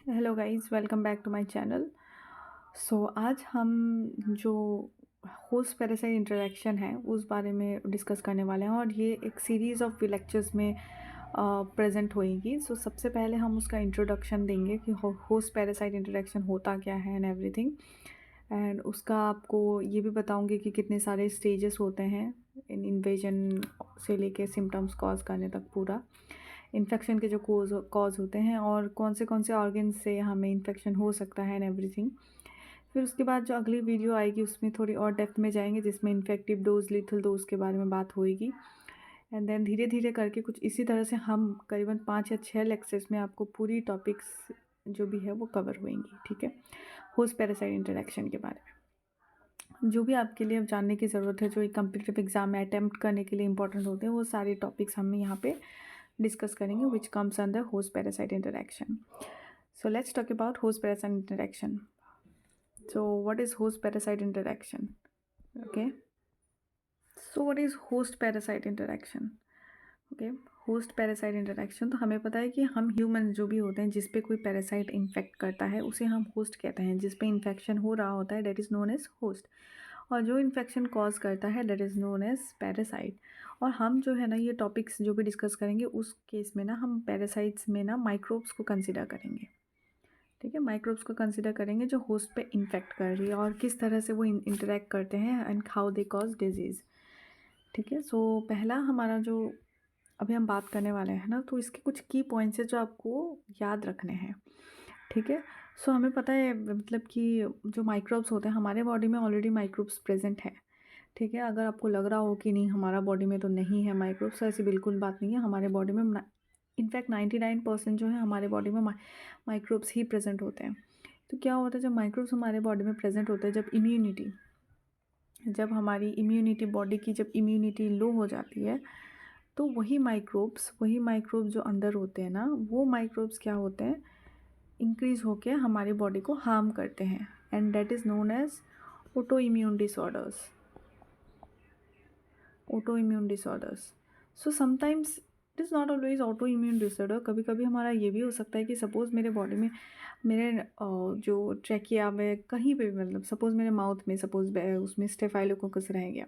Hello guys, welcome back to my channel. आज हम जो होस्ट पैरासाइट इंटरेक्शन है उस बारे में डिस्कस करने वाले हैं और ये एक सीरीज़ ऑफ लेक्चर्स में प्रेजेंट होएगी। सबसे पहले हम उसका इंट्रोडक्शन देंगे कि होस्ट पैरासाइट इंटरेक्शन होता क्या है एंड एवरीथिंग। एंड उसका आपको ये भी बताऊंगी कि कितने सारे स्टेजेस होते हैं इन्वेजन से लेके सिम्टम्स कॉज करने तक, पूरा इन्फेक्शन के जो कॉज होते हैं और कौन से ऑर्गन से हमें इन्फेक्शन हो सकता है एंड एवरीथिंग। फिर उसके बाद जो अगली वीडियो आएगी उसमें थोड़ी और डेप्थ में जाएंगे, जिसमें इन्फेक्टिव डोज, लीथल डोज के बारे में बात होएगी। एंड देन धीरे धीरे करके कुछ इसी तरह से हम करीबन 5 या 6 लेक्चर्स में आपको पूरी टॉपिक्स जो भी है वो कवर होएंगी। ठीक है, होस्ट पैरासाइट इंटरेक्शन के बारे में जो भी आपके लिए अब जानने की ज़रूरत है, जो एक कम्पिटिटिव एग्जाम में अटैम्प्ट करने के लिए इंपॉर्टेंट होते हैं, वो सारे टॉपिक्स हम यहाँ पे डिस्कस करेंगे which comes under host parasite interaction. So let's talk about host parasite interaction. So what is host parasite interaction? Okay. So what is host parasite interaction? Okay. Host parasite interaction, तो हमें पता है कि हम human जो भी होते हैं जिस पे कोई पैरासाइट इन्फेक्ट करता है उसे हम होस्ट कहते हैं। जिस पे इन्फेक्शन हो रहा होता है that is known as host, और जो इन्फेक्शन कॉज करता है that is known as parasite. और हम जो है ना ये टॉपिक्स जो भी डिस्कस करेंगे उस केस में ना हम पैरासाइट्स में ना माइक्रोब्स को कंसिडर करेंगे। ठीक है, माइक्रोब्स को कंसिडर करेंगे जो होस्ट पे इन्फेक्ट कर रही है और किस तरह से वो इंटरेक्ट करते हैं and how they cause disease. ठीक है, पहला हमारा जो अभी हम बात करने वाले हैं ना, तो इसके कुछ की पॉइंट्स है जो आपको याद रखने हैं। ठीक है, हमें पता है मतलब कि जो माइक्रोब्स होते हैं हमारे बॉडी में ऑलरेडी माइक्रोब्स प्रेजेंट है। ठीक है, अगर आपको लग रहा हो कि नहीं हमारा बॉडी में तो नहीं है माइक्रोब्स, तो ऐसी बिल्कुल बात नहीं है। हमारे बॉडी में इनफैक्ट 99% जो है हमारे बॉडी में माइक्रोब्स ही प्रेजेंट होते हैं। तो क्या होता है जब माइक्रोब्स हमारे बॉडी में प्रेजेंट होते हैं, जब हमारी इम्यूनिटी बॉडी की जब इम्यूनिटी लो हो जाती है, तो वही माइक्रोब्स जो अंदर होते हैं ना, वो माइक्रोब्स क्या होते हैं, इंक्रीज होकर हमारी बॉडी को हार्म करते हैं and that is known as auto immune disorders. So sometimes it is not always auto immune disorder. कभी कभी हमारा ये भी हो सकता है कि सपोज़ मेरे बॉडी में मेरे जो ट्रैकिया में कहीं पे भी, मतलब सपोज़ मेरे माउथ में सपोज़ उसमें स्टेफाइलोकोकस रह गया,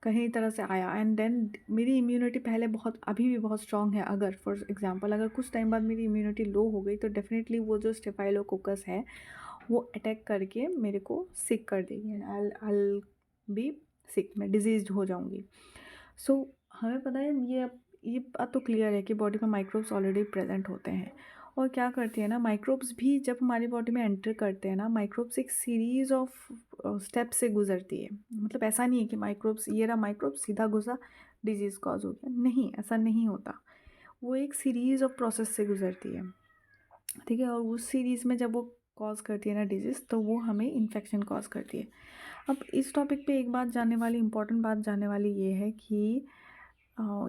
कहीं तरह से आया एंड देन मेरी इम्यूनिटी पहले बहुत अभी भी बहुत स्ट्रॉन्ग है। अगर फॉर एग्जांपल अगर कुछ टाइम बाद मेरी इम्यूनिटी लो हो गई, तो डेफिनेटली वो जो स्टेफाइलोकोकस है वो अटैक करके मेरे को सिक कर देगी एंड आई बी सिक, मैं डिजीज्ड हो जाऊंगी। हमें पता है ये बात तो क्लियर है कि बॉडी में माइक्रोब्स ऑलरेडी प्रेजेंट होते हैं। और क्या करती है ना, माइक्रोब्स भी जब हमारी बॉडी में एंटर करते हैं ना, माइक्रोब्स एक सीरीज़ ऑफ स्टेप से गुजरती है। मतलब ऐसा नहीं है कि माइक्रोब्स ये रहा माइक्रोब्स सीधा घुसा डिजीज़ कॉज हो गया, नहीं, ऐसा नहीं होता। वो एक सीरीज़ ऑफ प्रोसेस से गुजरती है। ठीक है, और उस सीरीज़ में जब वो कॉज करती है ना डिजीज़, तो वो हमें इन्फेक्शन कॉज करती है। अब इस टॉपिक पे एक बात जानने वाली, इम्पॉर्टेंट बात जानने वाली ये है कि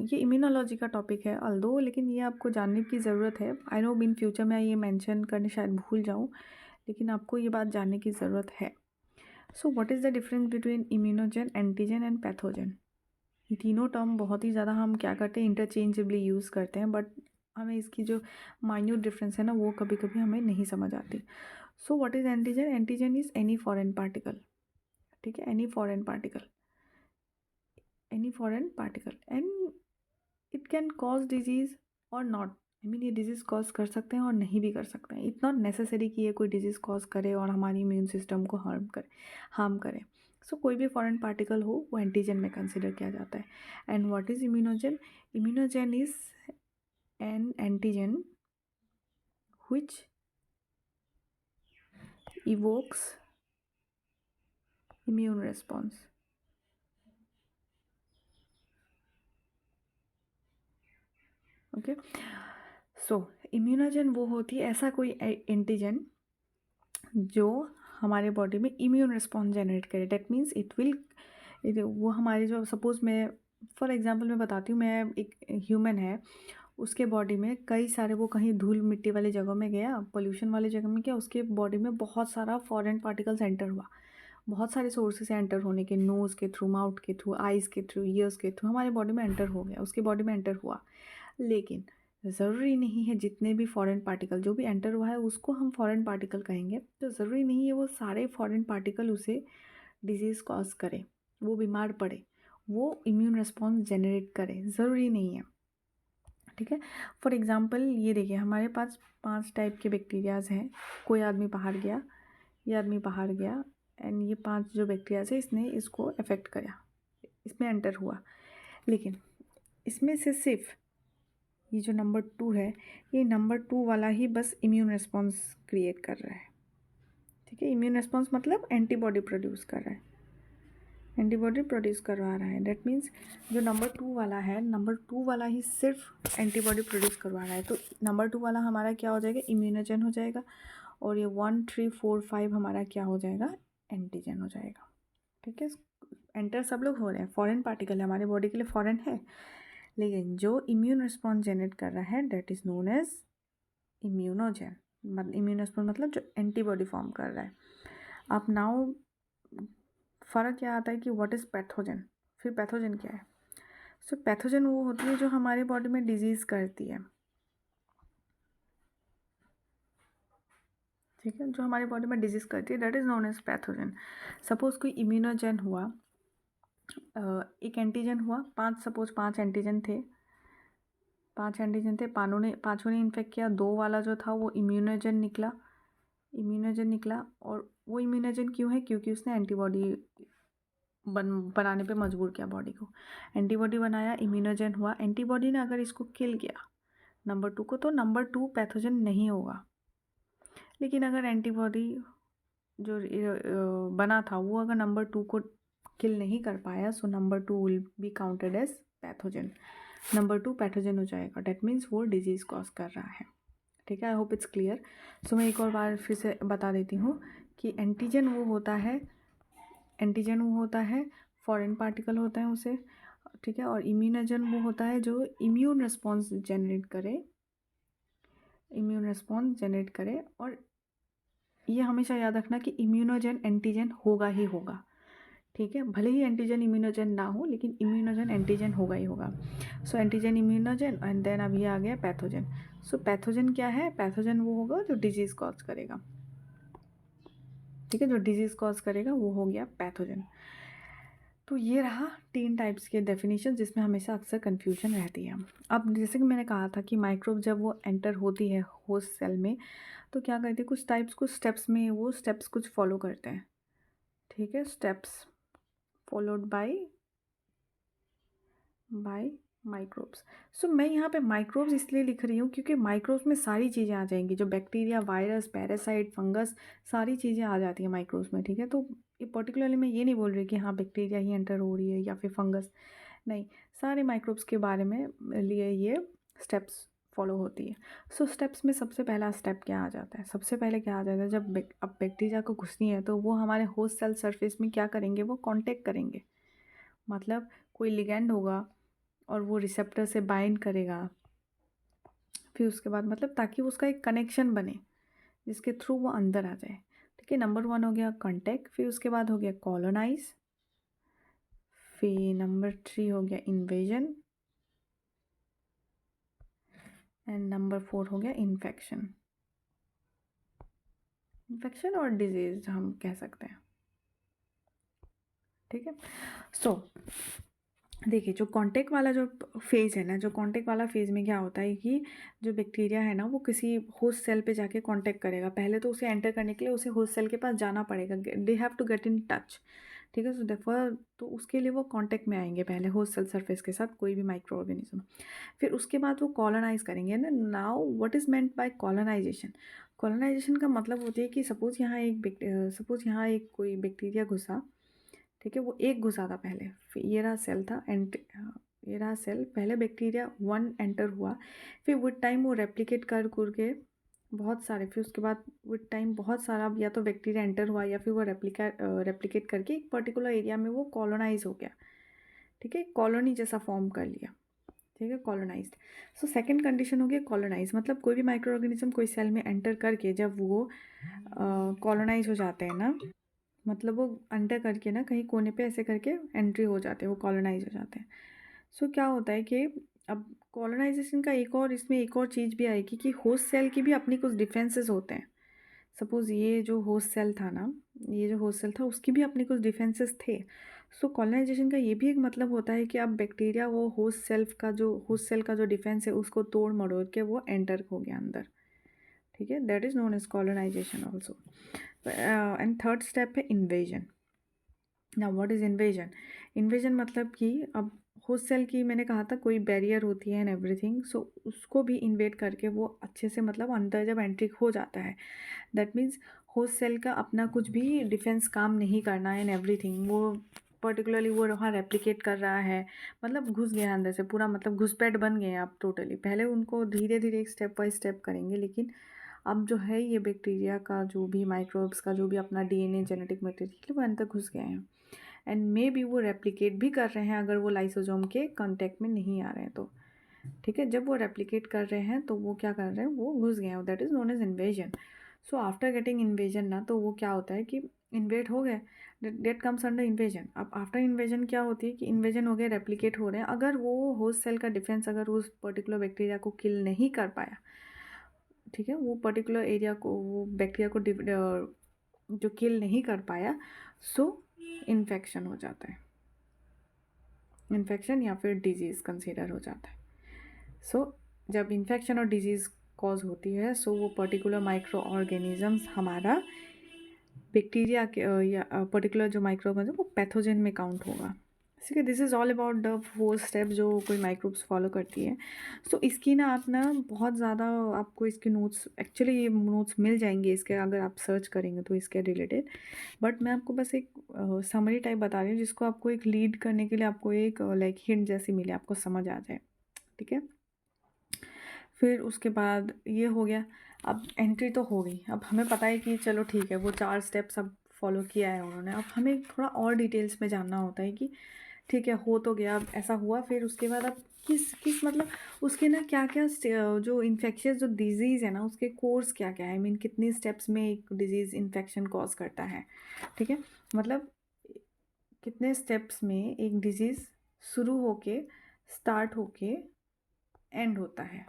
ये इम्यूनोलॉजी का टॉपिक है अल्दो, लेकिन ये आपको जानने की ज़रूरत है। आई नो इन फ्यूचर मैं ये मेंशन करने शायद भूल जाऊँ, लेकिन आपको ये बात जानने की ज़रूरत है। What is the difference between immunogen, antigen and pathogen? ये तीनों टर्म बहुत ही ज़्यादा हम क्या करते हैं, इंटरचेंजेबली यूज़ करते हैं, बट हमें इसकी जो माइन्यूट डिफरेंस है ना वो कभी कभी हमें नहीं समझ आती। What is antigen? Antigen is any foreign particle. ठीक है, any foreign particle and it can cause disease और नॉट। ये डिजीज़ कॉज कर सकते हैं और नहीं भी कर सकते हैं। इट्स नॉट नेसेसरी कि ये कोई डिजीज़ कॉज करे और हमारी इम्यून सिस्टम को हार्म करे। कोई भी फॉरेन पार्टिकल हो वो एंटीजन में कंसिडर किया जाता है। And what is immunogen? Immunogen is an antigen which evokes immune response. Okay, immunogen वो होती है ऐसा कोई एंटीजन जो हमारे बॉडी में इम्यून रिस्पॉन्स जनरेट करे। डेट मीन्स वो हमारे जो सपोज़ मैं फॉर एग्जांपल मैं बताती हूँ, मैं एक ह्यूमन है, उसके बॉडी में कई सारे, वो कहीं धूल मिट्टी वाली जगह में गया, पोल्यूशन वाली जगह में गया, उसके बॉडी में बहुत सारा फॉरेन पार्टिकल्स एंटर हुआ। बहुत सारे सोर्सेस से एंटर होने के, नोज़ के थ्रू, माउथ के थ्रू, आइज़ के थ्रू, ईयर्स के थ्रू हमारे बॉडी में एंटर हो गया, उसके बॉडी में एंटर हुआ। लेकिन ज़रूरी नहीं है जितने भी फॉरेन पार्टिकल जो भी एंटर हुआ है उसको हम फॉरेन पार्टिकल कहेंगे, तो ज़रूरी नहीं है वो सारे फॉरेन पार्टिकल उसे डिजीज़ कॉज करे, वो बीमार पड़े, वो इम्यून रिस्पॉन्स जनरेट करे, ज़रूरी नहीं है। ठीक है। फॉर एग्ज़ाम्पल ये देखिए हमारे पास 5 टाइप के बैक्टीरियाज़ हैं। कोई आदमी बाहर गया, ये आदमी बाहर गया एंड ये 5 जो बैक्टीरियाज़ है इसने इसको अफेक्ट करा, इसमें एंटर हुआ। लेकिन इसमें से सिर्फ ये जो नंबर 2 है, ये नंबर 2 वाला ही बस इम्यून रिस्पॉन्स क्रिएट कर रहा है। ठीक है, इम्यून रिस्पॉन्स मतलब एंटीबॉडी प्रोड्यूस कर रहा है, एंटीबॉडी प्रोड्यूस करवा रहा है। दैट मीन्स जो नंबर 2 वाला है, नंबर 2 वाला ही सिर्फ एंटीबॉडी प्रोड्यूस करवा रहा है। तो नंबर 2 वाला हमारा क्या हो जाएगा, इम्यूनोजन हो जाएगा, और ये 1 3 4 5 हमारा क्या हो जाएगा, एंटीजन हो जाएगा। ठीक है, एंटर सब लोग हो रहे हैं, फॉरेन पार्टिकल है, हमारे बॉडी के लिए फॉरेन है, लेकिन जो इम्यून रिस्पॉन्स जनरेट कर रहा है that is known as immunogen. मतलब इम्यून रिस्पॉन्स मतलब जो एंटीबॉडी फॉर्म कर रहा है। अब नाउ फ़र्क क्या आता है कि व्हाट इज़ पैथोजन, फिर पैथोजन क्या है। सो पैथोजन वो होती है जो हमारे बॉडी में डिजीज़ करती है। ठीक है, जो हमारे बॉडी में डिजीज़ करती है that is known as pathogen. Suppose कोई इम्यूनोजन हुआ, एक एंटीजन हुआ, 5 सपोज़ 5 एंटीजन थे, 5 एंटीजन थे, पाँचों ने इन्फेक्ट किया, 2 वाला जो था वो इम्यूनोजन निकला, इम्यूनोजन निकला। और वो इम्यूनोजन क्यों है, क्योंकि उसने एंटीबॉडी बनाने पे मजबूर किया बॉडी को, एंटीबॉडी बनाया, इम्यूनोजन हुआ। एंटीबॉडी ने अगर इसको किल किया नंबर 2 को, तो नंबर 2 पैथोजन नहीं होगा। लेकिन अगर एंटीबॉडी जो बना था वो अगर नंबर 2 को किल नहीं कर पाया, so number 2 will be counted as pathogen. Number 2 pathogen हो जाएगा, डेट मीन्स वो डिजीज़ कॉज कर रहा है। ठीक है, I hope it's clear. So मैं एक और बार फिर से बता देती हूँ कि एंटीजन वो होता है, एंटीजन वो होता है फॉरेन पार्टिकल होता है उसे। ठीक है, और इम्यूनोजन वो होता है जो इम्यून रिस्पॉन्स जनरेट करे, इम्यून रिस्पॉन्स जनरेट करे। और ये हमेशा याद रखना कि इम्यूनोजन एंटीजन होगा ही होगा। ठीक है, भले ही एंटीजन इम्यूनोजन ना हो, लेकिन इम्यूनोजन एंटीजन होगा ही होगा। सो एंटीजन इम्यूनोजन एंड देन अब ये आ गया पैथोजन। सो पैथोजन क्या है, पैथोजन वो होगा जो डिजीज़ कॉज करेगा। ठीक है, जो डिजीज़ कॉज करेगा वो हो गया पैथोजन। तो ये रहा 3 टाइप्स के डेफिनेशन जिसमें हमेशा अक्सर कन्फ्यूजन रहती है। अब जैसे कि मैंने कहा था कि माइक्रोब जब वो एंटर होती है होस्ट सेल में, तो क्या करती है, कुछ टाइप्स कुछ स्टेप्स में वो स्टेप्स कुछ फॉलो करते हैं। ठीक है, स्टेप्स फॉलोड बाय माइक्रोब्स। सो मैं यहाँ पे माइक्रोब्स इसलिए लिख रही हूँ क्योंकि माइक्रोब्स में सारी चीज़ें आ जाएंगी, जो बैक्टीरिया, वायरस, पैरासाइट, फंगस, सारी चीज़ें आ जाती हैं माइक्रोब्स में। ठीक है, तो ये पर्टिकुलरली मैं ये नहीं बोल रही कि हाँ बैक्टीरिया ही एंटर हो रही है या फिर फंगस, नहीं, सारे माइक्रोब्स के बारे में लिए ये स्टेप्स फॉलो होती है। सो स्टेप्स में सबसे पहला स्टेप क्या आ जाता है, सबसे पहले क्या आ जाता है, जब अब बैक्टीरिया को घुसनी है तो वो हमारे होस्ट सेल सरफेस में क्या करेंगे, वो कांटेक्ट करेंगे। मतलब कोई लिगैंड होगा और वो रिसेप्टर से बाइंड करेगा, फिर उसके बाद मतलब ताकि उसका एक कनेक्शन बने जिसके थ्रू वो अंदर आ जाए। ठीक है, नंबर 1 हो गया कांटेक्ट, फिर उसके बाद हो गया कॉलोनाइज, फिर नंबर 3 हो गया इन्वेजन, एंड नंबर 4 हो गया इन्फेक्शन। इन्फेक्शन और डिजीज हम कह सकते हैं। ठीक है, सो देखिए जो कांटेक्ट वाला जो फेज़ है ना, जो कांटेक्ट वाला फेज़ में क्या होता है कि जो बैक्टीरिया है ना वो किसी होस्ट सेल पे जाके कांटेक्ट करेगा। पहले तो उसे एंटर करने के लिए उसे होस्ट सेल के पास जाना पड़ेगा, they have to get in touch. ठीक है, सो देयरफॉर तो उसके लिए वो कांटेक्ट में आएंगे पहले होस्ट सेल सरफेस के साथ, कोई भी माइक्रो ऑर्गेनिज्म। फिर उसके बाद वो कॉलोनाइज करेंगे ना। Now what is meant by colonization, colonization का मतलब होती है कि सपोज़ यहाँ एक कोई बैक्टीरिया घुसा। ठीक है, वो एक घुसा था पहले, फिर ये रहा सेल था ये रहा सेल, पहले बैक्टीरिया 1 एंटर हुआ, फिर विद टाइम वो रेप्लिकेट कर के बहुत सारे, फिर उसके बाद विद टाइम बहुत सारा या तो बैक्टीरिया एंटर हुआ या फिर वो रेप्लिकेट करके एक पर्टिकुलर एरिया में वो कॉलोनाइज हो गया। ठीक है, कॉलोनी जैसा फॉर्म कर लिया। ठीक है, कॉलोनाइज्ड। सो सेकंड कंडीशन हो गया कॉलोनाइज, मतलब कोई भी माइक्रो ऑर्गेनिज्म कोई सेल में एंटर करके जब वो कॉलोनाइज हो जाते हैं ना, मतलब वो अंडर करके ना कहीं कोने पे ऐसे करके एंट्री हो जाते हैं, वो कॉलोनाइज हो जाते हैं। सो क्या होता है कि अब कॉलोनाइजेशन का एक और चीज़ भी आएगी कि होस्ट सेल की भी अपनी कुछ डिफेंसेस होते हैं। सपोज़ ये जो होस्ट सेल था ना, ये जो होस्ट सेल था उसकी भी अपने कुछ डिफेंसेस थे। सो कॉलोनाइजेशन का ये भी एक मतलब होता है कि अब बैक्टीरिया वो होस्ट सेल का जो डिफेंस है उसको तोड़ मरोड़ के वो एंटर हो गया अंदर। ठीक है, that is known as colonization also. And third step है invasion. Now what is invasion? Invasion मतलब कि अब होस्ट सेल की मैंने कहा था कोई बैरियर होती है एंड एवरीथिंग, सो उसको भी इन्वेड करके वो अच्छे से मतलब अंदर जब एंट्री हो जाता है, दैट मीन्स होस्ट सेल का अपना कुछ भी डिफेंस काम नहीं करना है एंड एवरीथिंग, वो पर्टिकुलरली वो वहाँ रेप्लिकेट कर रहा है, मतलब घुस गया अंदर से पूरा, मतलब घुसपैठ बन गए आप टोटली। पहले उनको धीरे धीरे स्टेप बाय स्टेप करेंगे, लेकिन अब जो है ये बैक्टीरिया का जो भी माइक्रोब्स का जो भी अपना डीएनए जेनेटिक मटेरियल वो अंदर घुस गए हैं एंड मे बी वो रेप्लिकेट भी कर रहे हैं अगर वो लाइसोसोम के कांटेक्ट में नहीं आ रहे हैं तो। ठीक है, जब वो रेप्लिकेट कर रहे हैं तो वो क्या कर रहे हैं, वो घुस गए हैं, that is known as invasion. So after getting invasion ना, तो वो क्या होता है कि इन्वेड हो गए, डेट कम्स अंडर इन्वेजन। अब आफ्टर इन्वेजन क्या होती है कि इन्वेजन हो गए, रेप्लिकेट हो रहे हैं, अगर वो होस्ट सेल का डिफेंस अगर उस पर्टिकुलर बैक्टीरिया को किल नहीं कर पाया, ठीक है, वो पर्टिकुलर एरिया को वो बैक्टीरिया को जो किल नहीं कर पाया, सो इन्फेक्शन हो जाता है, इन्फेक्शन या फिर डिजीज़ कंसिडर हो जाता है। सो जब इन्फेक्शन और डिजीज़ कॉज होती है, सो वो पर्टिकुलर माइक्रो ऑर्गेनिजम्स हमारा बैक्टीरिया के या पर्टिकुलर जो माइक्रो ऑर्गेनिज्म वो पैथोजन में काउंट होगा। ठीक है, this is all about the 4 step जो कोई माइक्रोब्स फॉलो करती है। सो इसकी ना आप ना बहुत ज़्यादा आपको इसके नोट्स, एक्चुअली ये नोट्स मिल जाएंगे इसके, अगर आप सर्च करेंगे तो इसके रिलेटेड, बट मैं आपको बस एक समरी टाइप बता रही हूँ जिसको आपको एक लीड करने के लिए आपको एक लाइक हिंट जैसी मिले, आपको समझ आ जाए। ठीक है, फिर उसके बाद ये हो गया, अब एंट्री तो हो गई, अब हमें पता है कि चलो ठीक है वो 4 स्टेप्स अब फॉलो किया है उन्होंने। अब हमें थोड़ा और डिटेल्स में जानना होता है कि ठीक है हो तो गया, अब ऐसा हुआ, फिर उसके बाद अब किस किस मतलब उसके ना क्या क्या जो इन्फेक्शियस जो डिजीज़ है ना उसके कोर्स क्या क्या है, आई मीन कितनी स्टेप्स में एक डिजीज़ इन्फेक्शन कॉज करता है। ठीक है, मतलब कितने स्टेप्स में एक डिजीज़ शुरू होके स्टार्ट होके एंड होता है।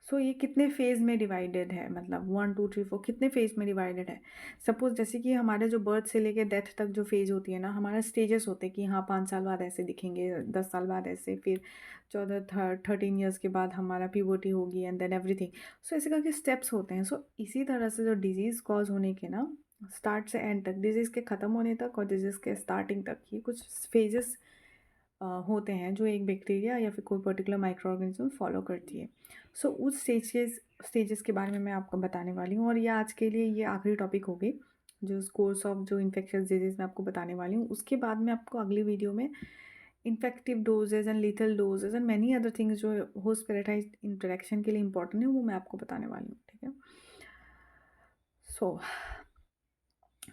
सो ये कितने फेज़ में डिवाइडेड है, मतलब 1 2 3 4 कितने फेज़ में डिवाइडेड है। सपोज़ जैसे कि हमारे जो बर्थ से लेके डेथ तक जो फेज़ होती है ना, हमारा स्टेजेस होते हैं कि हाँ 5 साल बाद ऐसे दिखेंगे, 10 साल बाद ऐसे, फिर 13 ईयर्स के बाद हमारा प्यूबर्टी होगी एंड देन एवरीथिंग। सो ऐसे करके स्टेप्स होते हैं। सो इसी तरह से जो डिजीज़ कॉज होने के ना, स्टार्ट से एंड तक, डिजीज़ के ख़त्म होने तक और डिजीज़ के स्टार्टिंग तक ये कुछ फेजेस होते हैं जो एक बैक्टीरिया या फिर कोई पर्टिकुलर माइक्रो ऑर्गेनिज्म फॉलो करती है। सो उस स्टेजेस के बारे में मैं आपको बताने वाली हूँ, और ये आज के लिए ये आखिरी टॉपिक होगी जो कोर्स ऑफ जो इन्फेक्शियस डिजीज़ मैं आपको बताने वाली हूँ। उसके बाद मैं आपको अगली वीडियो में infective doses and lethal doses and many other things जो होस्ट पैरासाइट इंटरेक्शन के लिए इंपॉर्टेंट है वो मैं आपको बताने वाली हूँ। ठीक है, सो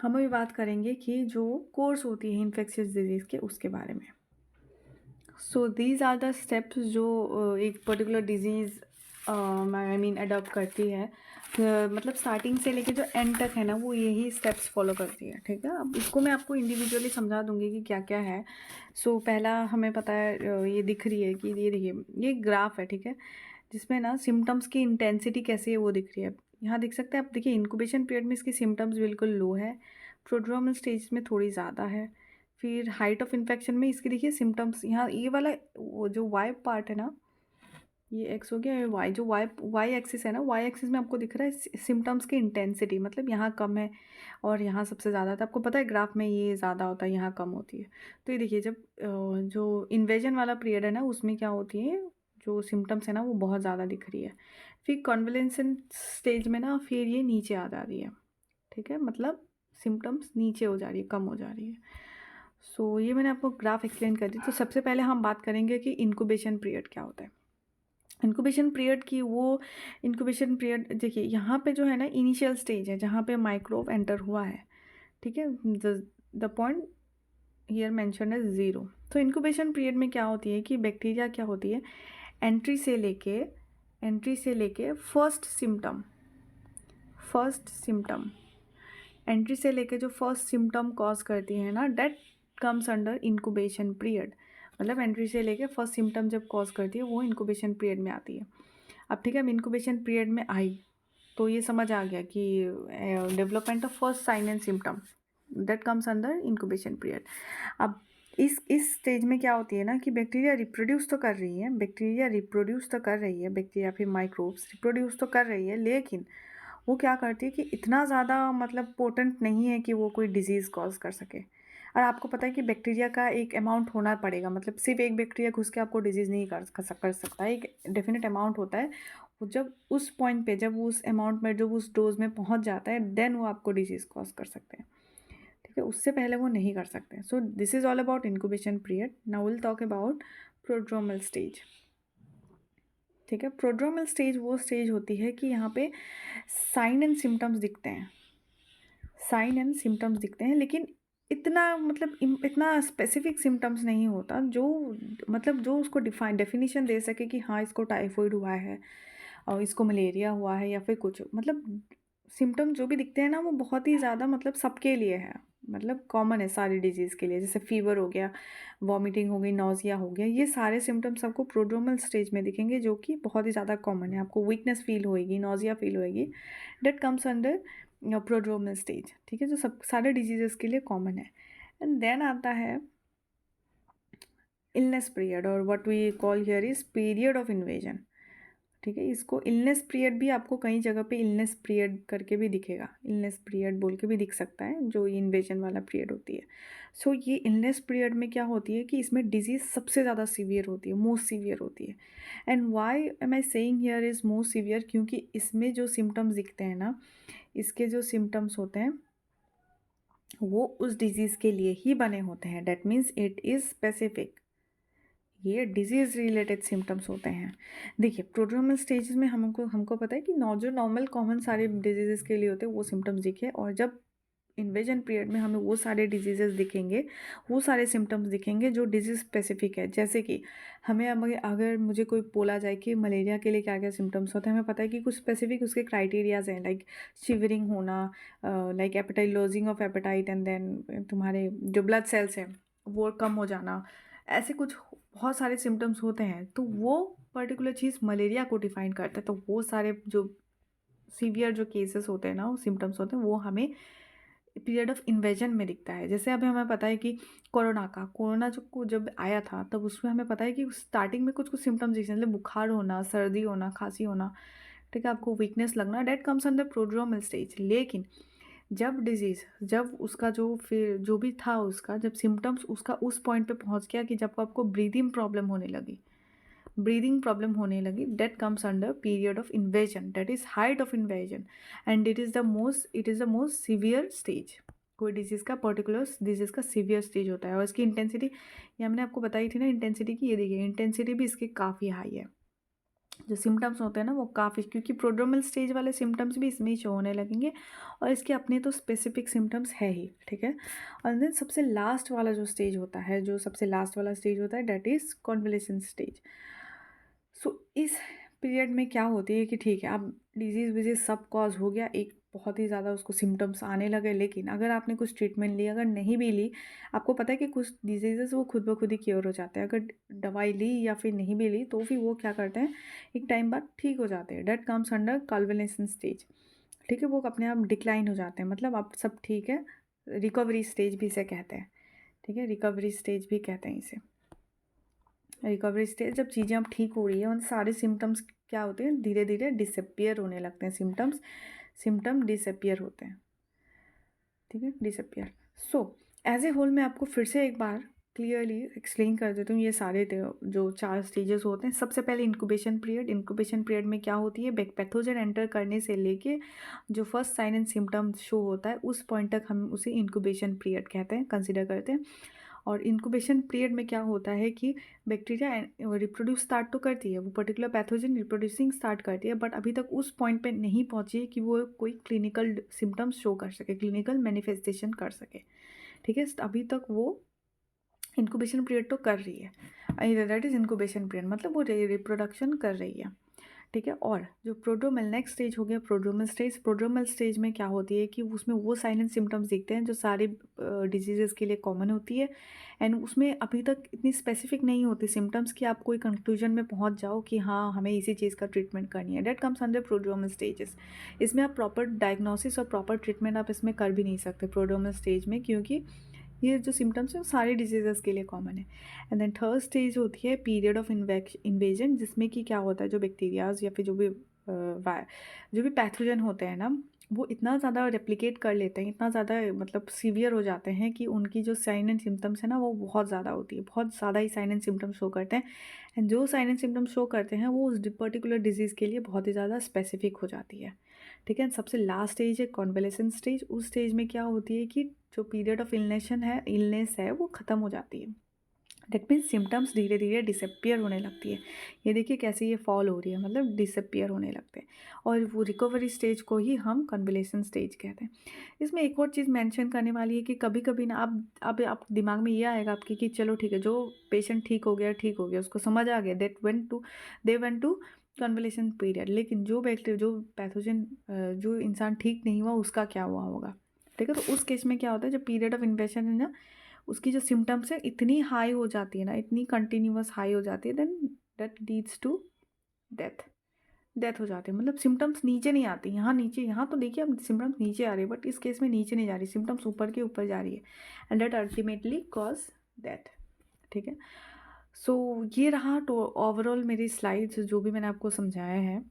हम अभी बात करेंगे कि जो कोर्स होती है इन्फेक्शियस डिजीज़ के उसके बारे में। So these are the steps जो एक particular disease I mean adopt करती है, मतलब स्टार्टिंग से लेके जो एंड तक है ना वो यही स्टेप्स फॉलो करती है। ठीक है, अब इसको मैं आपको इंडिविजुअली समझा दूंगी कि क्या क्या है। सो पहला हमें पता है, ये दिख रही है कि ये देखिए ये ग्राफ है, ठीक है, जिसमें ना सिम्टम्स की इंटेंसिटी कैसी है वो दिख रही है। यहाँ देख सकते हैं आप, देखिए इंक्यूबेशन पीरियड में इसकी सिम्टम्स बिल्कुल लो है, प्रोड्रोमल स्टेज में थोड़ी ज़्यादा है, फिर हाइट ऑफ इन्फेक्शन में इसके देखिए सिम्टम्स, यहाँ ये वाला वो जो वाई पार्ट है ना, ये एक्स हो गया, ये वाई, जो वाई एक्सिस है ना, वाई एक्सिस में आपको दिख रहा है सिम्टम्स की इंटेंसिटी, मतलब यहाँ कम है और यहाँ सबसे ज़्यादा था। आपको पता है ग्राफ में ये ज़्यादा होता है, यहाँ कम होती है। तो ये देखिए जब जो इन्वेजन वाला पीरियड है ना उसमें क्या होती है, जो सिम्टम्स है ना वो बहुत ज़्यादा दिख रही है। फिर कन्वलेंसन स्टेज में ना फिर ये नीचे आ जा रही है। ठीक है, मतलब सिम्टम्स नीचे हो जा रही है, कम हो जा रही है। सो ये मैंने आपको ग्राफ एक्सप्लेन कर दी। तो सबसे पहले हम बात करेंगे कि इंक्यूबेशन पीरियड क्या होता है। इंक्यूबेशन पीरियड की वो इंक्यूबेशन पीरियड देखिए, यहाँ पे जो है ना इनिशियल स्टेज है जहाँ पे माइक्रोब एंटर हुआ है। ठीक है, द पॉइंट हियर मेंशन है 0। तो इंक्यूबेशन पीरियड में क्या होती है कि बैक्टीरिया क्या होती है, एंट्री से लेके फर्स्ट सिम्टम एंट्री से लेके जो फर्स्ट सिम्टम कॉज करती है ना, date comes under incubation period. मतलब एंट्री से लेके फर्स्ट सिम्टम जब कॉज करती है वो इंक्यूबेशन पीरियड में आती है। अब ठीक है, अब इंक्यूबेशन पीरियड में आई तो ये समझ आ गया कि development of first sign and symptom that comes under incubation period. अब इस स्टेज में क्या होती है ना कि बैक्टीरिया रिप्रोड्यूस तो कर रही है, बैक्टीरिया फिर माइक्रोब्स रिप्रोड्यूस तो कर रही है, लेकिन वो क्या करती है कि इतना ज़्यादा मतलब पोटेंट नहीं है कि वो कोई डिजीज़ कॉज कर सके। और आपको पता है कि बैक्टीरिया का एक अमाउंट होना पड़ेगा, मतलब सिर्फ एक बैक्टीरिया घुस के आपको डिजीज़ नहीं कर सकता है, एक डेफिनेट अमाउंट होता है। वो जब उस पॉइंट पे, जब वो उस अमाउंट में, जब उस डोज में पहुंच जाता है, देन वो आपको डिजीज़ कॉज कर सकते हैं। ठीक है, उससे पहले वो नहीं कर सकते। So this is all about incubation period. Now will talk about prodromal stage. ठीक है, प्रोड्रोमल स्टेज वो स्टेज होती है कि यहाँ पे साइन एंड सिम्टम्स दिखते हैं, लेकिन इतना मतलब इतना स्पेसिफिक सिम्टम्स नहीं होता जो मतलब जो उसको डेफिनेशन दे सके कि हाँ इसको टाइफाइड हुआ है और इसको मलेरिया हुआ है या फिर कुछ, मतलब सिम्टम जो भी दिखते हैं ना वो बहुत ही ज़्यादा मतलब सबके लिए है, मतलब कॉमन है सारी डिजीज़ के लिए। जैसे फीवर हो गया, वॉमिटिंग हो गई, नौजिया हो गया, ये सारे सिम्टम्स आपको प्रोड्रोमल स्टेज में दिखेंगे, जो कि बहुत ही ज़्यादा कॉमन है। आपको वीकनेस फील होएगी, नौजिया फील होएगी, date comes under prodromal stage. ठीक है, जो सब सारे डिजीजेस के लिए कॉमन है। एंड देन आता है इलनेस पीरियड, और what we call here is period of invasion. ठीक है, इसको इलनेस पीरियड भी आपको कई जगह पे इलनेस पीरियड करके भी दिखेगा, इलनेस पीरियड बोल के भी दिख सकता है, जो इन्वेजन वाला पीरियड होती है। सो ये इलनेस पीरियड में क्या होती है कि इसमें डिजीज़ सबसे ज़्यादा सीवियर होती है, मोस्ट सीवियर होती है। And why am I saying here is most severe, क्योंकि इसमें जो सिम्टम्स दिखते हैं ना, इसके जो सिम्टम्स होते हैं वो उस डिजीज़ के लिए ही बने होते हैं। That means it is specific, ये डिजीज़ रिलेटेड सिम्टम्स होते हैं। देखिए, प्रोड्रोमल स्टेजेस में हमको पता है कि जो नॉर्मल कॉमन सारे डिजीज़ के लिए होते हैं वो सिम्टम्स दिखे, और जब इन्वेजन पीरियड में हमें वो सारे डिजीज़ेस दिखेंगे, वो सारे सिम्टम्स दिखेंगे जो डिजीज़ स्पेसिफिक है। जैसे कि हमें अगर मुझे कोई बोला जाए कि मलेरिया के लिए क्या क्या सिम्टम्स होते हैं, हमें पता है कि कुछ स्पेसिफिक उसके क्राइटेरियाज हैं, लाइक शिवरिंग होना, like appetite, losing of appetite, and then तुम्हारे जो ब्लड सेल्स हैं वो कम हो जाना, ऐसे कुछ बहुत सारे सिम्टम्स होते हैं। तो वो पर्टिकुलर चीज़ मलेरिया को डिफाइन करता है। तो वो सारे जो सीवियर जो केसेस होते हैं ना, वो सिम्टम्स होते हैं, वो हमें पीरियड ऑफ इन्वेजन में दिखता है। जैसे अभी हमें पता है कि कोरोना जो जब आया था तब उसमें हमें पता है कि स्टार्टिंग में कुछ कुछ सिम्टम्स दिखे, मतलब बुखार होना, सर्दी होना, खांसी होना, ठीक है, आपको वीकनेस लगना, date comes under prodromal stage. लेकिन जब उसका जो फिर जो भी था उसका जब सिम्टम्स उसका उस पॉइंट पे पहुंच गया कि जब आपको ब्रीदिंग प्रॉब्लम होने लगी, that comes under period of invasion, that is height of invasion, and it is the most severe stage. कोई डिजीज़ का पर्टिकुलर डिजीज़ का सीवियर स्टेज होता है, और इसकी इंटेंसिटी ये हमने आपको बताई थी ना इंटेंसिटी की, ये देखिए इंटेंसिटी भी इसकी काफ़ी हाई है। जो सिम्टम्स होते हैं ना वो काफ़ी, क्योंकि प्रोड्रोमल स्टेज वाले सिम्टम्स भी इसमें ही शो होने लगेंगे, और इसके अपने तो स्पेसिफिक सिम्टम्स है ही। ठीक है, और देन सबसे लास्ट वाला जो स्टेज होता है, डेट इज़ कॉन्वलेसेंट स्टेज। सो इस पीरियड में क्या होती है कि ठीक है, अब डिजीज़ विजीज़ सब कॉज हो गया, एक बहुत ही ज़्यादा उसको सिम्टम्स आने लगे, लेकिन अगर आपने कुछ ट्रीटमेंट ली, अगर नहीं भी ली, आपको पता है कि कुछ डिजीज़ेस वो खुद ब खुद ही क्योर हो जाते हैं। अगर दवाई ली या फिर नहीं भी ली तो फिर वो क्या करते हैं, एक टाइम बाद ठीक हो जाते हैं। That comes under convalescent stage. ठीक है, वो अपने आप डिक्लाइन हो जाते हैं, मतलब अब सब ठीक है, रिकवरी स्टेज भी इसे कहते हैं। ठीक है, रिकवरी स्टेज भी कहते हैं इसे। रिकवरी स्टेज, जब चीज़ें अब ठीक हो रही है, उन सारे सिम्टम्स क्या होते हैं, धीरे धीरे डिसअपियर होने लगते हैं, सिम्टम डिसअपियर होते हैं। ठीक है, disappear. So as a whole मैं आपको फिर से एक बार क्लियरली एक्सप्लेन कर देती हूँ। ये सारे जो 4 स्टेजेस होते हैं। सबसे पहले इंक्यूबेशन पीरियड में क्या होती है, पैथोजन एंटर करने से लेके जो first sign and symptoms show होता है उस पॉइंट तक हम उसे इंक्यूबेशन पीरियड कहते हैं, कंसिडर करते हैं। और इंक्यूबेशन पीरियड में क्या होता है कि बैक्टीरिया रिप्रोड्यूस स्टार्ट तो करती है, वो पर्टिकुलर पैथोजन रिप्रोड्यूसिंग स्टार्ट करती है, बट अभी तक उस पॉइंट पे नहीं पहुंची है कि वो कोई क्लिनिकल सिम्टम्स शो कर सके, क्लिनिकल मैनिफेस्टेशन कर सके। ठीक है, अभी तक वो इंक्यूबेशन पीरियड तो कर रही है, दैट इज़ इंक्यूबेशन पीरियड, मतलब वो रिप्रोडक्शन कर रही है। ठीक है। और जो प्रोड्रोमल नेक्स्ट स्टेज हो गया प्रोड्रोमल स्टेज में क्या होती है कि उसमें वो साइन एंड सिम्टम्स दिखते हैं जो सारे डिजीज़ेस के लिए कॉमन होती है। एंड उसमें अभी तक इतनी स्पेसिफिक नहीं होती सिम्टम्स कि आप कोई कंक्लूजन में पहुंच जाओ कि हाँ हमें इसी चीज़ का ट्रीटमेंट करनी है। Date comes under prodromal stages. इसमें आप प्रॉपर डायग्नोसिस और प्रॉपर ट्रीटमेंट आप इसमें कर भी नहीं सकते प्रोड्रोमल स्टेज में, क्योंकि ये जो सिम्टम्स हैं वो सारे डिजीज़ेस के लिए कॉमन है। एंड देन थर्ड स्टेज होती है पीरियड ऑफ इन्वेजन, जिसमें कि क्या होता है जो बैक्टीरियाज या फिर जो भी पैथोजन होते हैं ना, वो इतना ज़्यादा रेप्लिकेट कर लेते हैं, इतना ज़्यादा मतलब सीवियर हो जाते हैं कि उनकी जो साइन एंड सिम्टम्स है ना वो बहुत ज़्यादा होती है, बहुत ज़्यादा ही साइन एंड सिम्टम्स शो करते हैं। एंड जो साइन एंड सिम्टम्स शो करते हैं वो उस पर्टिकुलर डिजीज़ के लिए बहुत ही ज़्यादा स्पेसिफिक हो जाती है। ठीक है। सबसे लास्ट स्टेज है कॉन्वेलेसेंट स्टेज। उस स्टेज में क्या होती है कि जो पीरियड ऑफ इलनेस है वो ख़त्म हो जाती है। डेट मीन्स सिम्टम्स धीरे धीरे डिसअपियर होने लगती है। ये देखिए कैसे ये फॉल हो रही है, मतलब डिसअपियर होने लगते हैं। और वो रिकवरी स्टेज को ही हम कन्वलेशन स्टेज कहते हैं। इसमें एक और चीज़ मेंशन करने वाली है कि कभी कभी ना आप दिमाग में ये आएगा आपके कि चलो ठीक है, जो पेशेंट ठीक हो गया उसको समझ आ गया दे वेंट टू कन्वलेशन पीरियड, लेकिन जो पैथोजन जो इंसान ठीक नहीं हुआ उसका क्या हुआ होगा। ठीक है। तो उस केस में क्या होता है, जब पीरियड ऑफ इन्फेक्शन है ना, उसकी जो सिम्टम्स है इतनी हाई हो जाती है ना, इतनी कंटिन्यूअस हाई हो जाती है, then that leads to death. Death हो जाती है, मतलब सिम्टम्स नीचे नहीं आती। यहाँ तो देखिए अब सिम्टम्स नीचे आ रही है, बट इस केस में नीचे नहीं जा रही, सिम्टम्स ऊपर के ऊपर जा रही है। And that ultimately cause death. ठीक है। सो ये रहा तो ओवरऑल मेरी स्लाइड्स जो भी मैंने आपको समझाया है।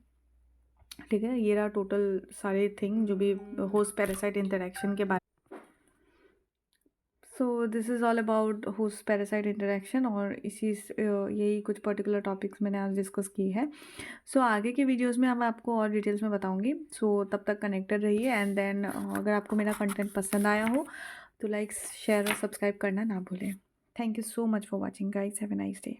ठीक है। ये रहा टोटल सारे थिंग जो भी होस्ट पैरासाइट इंटरेक्शन के बारे। So this is all about host parasite interaction, और यही कुछ पर्टिकुलर टॉपिक्स मैंने आज डिस्कस की है। सो आगे के वीडियोस में मैं आपको और डिटेल्स में बताऊंगी। सो तब तक कनेक्टेड रहिए। एंड देन अगर आपको मेरा कंटेंट पसंद आया हो तो लाइक शेयर और सब्सक्राइब करना ना भूलें। Thank you so much for watching guys, have a nice day.